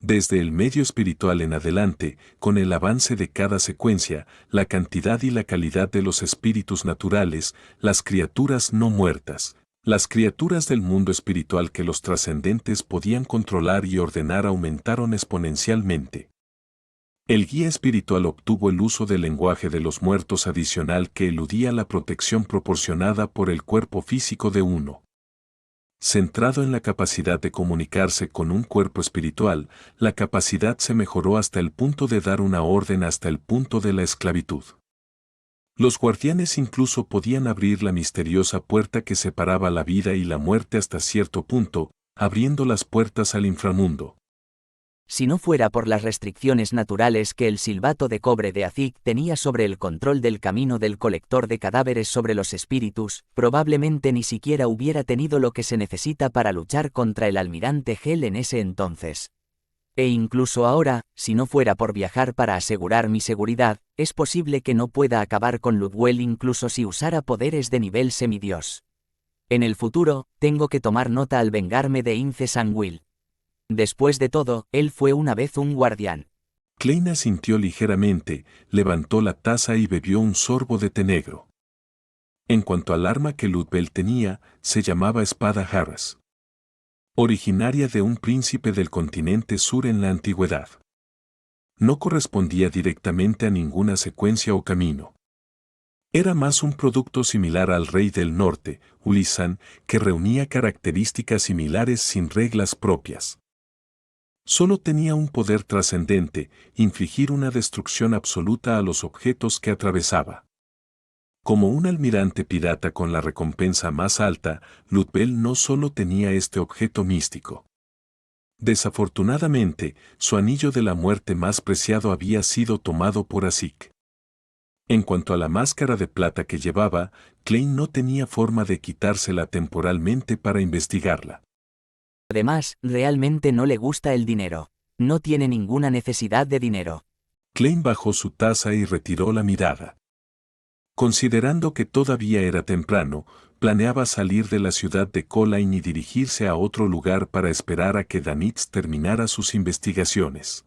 Desde el medio espiritual en adelante, con el avance de cada secuencia, la cantidad y la calidad de los espíritus naturales, las criaturas no muertas, las criaturas del mundo espiritual que los trascendentes podían controlar y ordenar aumentaron exponencialmente. El guía espiritual obtuvo el uso del lenguaje de los muertos adicional que eludía la protección proporcionada por el cuerpo físico de uno. Centrado en la capacidad de comunicarse con un cuerpo espiritual, la capacidad se mejoró hasta el punto de dar una orden hasta el punto de la esclavitud. Los guardianes incluso podían abrir la misteriosa puerta que separaba la vida y la muerte hasta cierto punto, abriendo las puertas al inframundo. Si no fuera por las restricciones naturales que el silbato de cobre de Azik tenía sobre el control del camino del colector de cadáveres sobre los espíritus, probablemente ni siquiera hubiera tenido lo que se necesita para luchar contra el almirante Hell en ese entonces. E incluso ahora, si no fuera por viajar para asegurar mi seguridad, es posible que no pueda acabar con Ludwell incluso si usara poderes de nivel semidios. En el futuro, tengo que tomar nota al vengarme de Ince Sangwill. Después de todo, él fue una vez un guardián. Klein asintió ligeramente, levantó la taza y bebió un sorbo de té negro. En cuanto al arma que Ludwell tenía, se llamaba espada Harras. Originaria de un príncipe del continente sur en la antigüedad. No correspondía directamente a ninguna secuencia o camino. Era más un producto similar al rey del norte, Ulisan, que reunía características similares sin reglas propias. Solo tenía un poder trascendente, infligir una destrucción absoluta a los objetos que atravesaba. Como un almirante pirata con la recompensa más alta, Ludwell no solo tenía este objeto místico. Desafortunadamente, su anillo de la muerte más preciado había sido tomado por Azik. En cuanto a la máscara de plata que llevaba, Klein no tenía forma de quitársela temporalmente para investigarla. Además, realmente no le gusta el dinero. No tiene ninguna necesidad de dinero. Klein bajó su taza y retiró la mirada. Considerando que todavía era temprano, planeaba salir de la ciudad de Colain y dirigirse a otro lugar para esperar a que Danitz terminara sus investigaciones.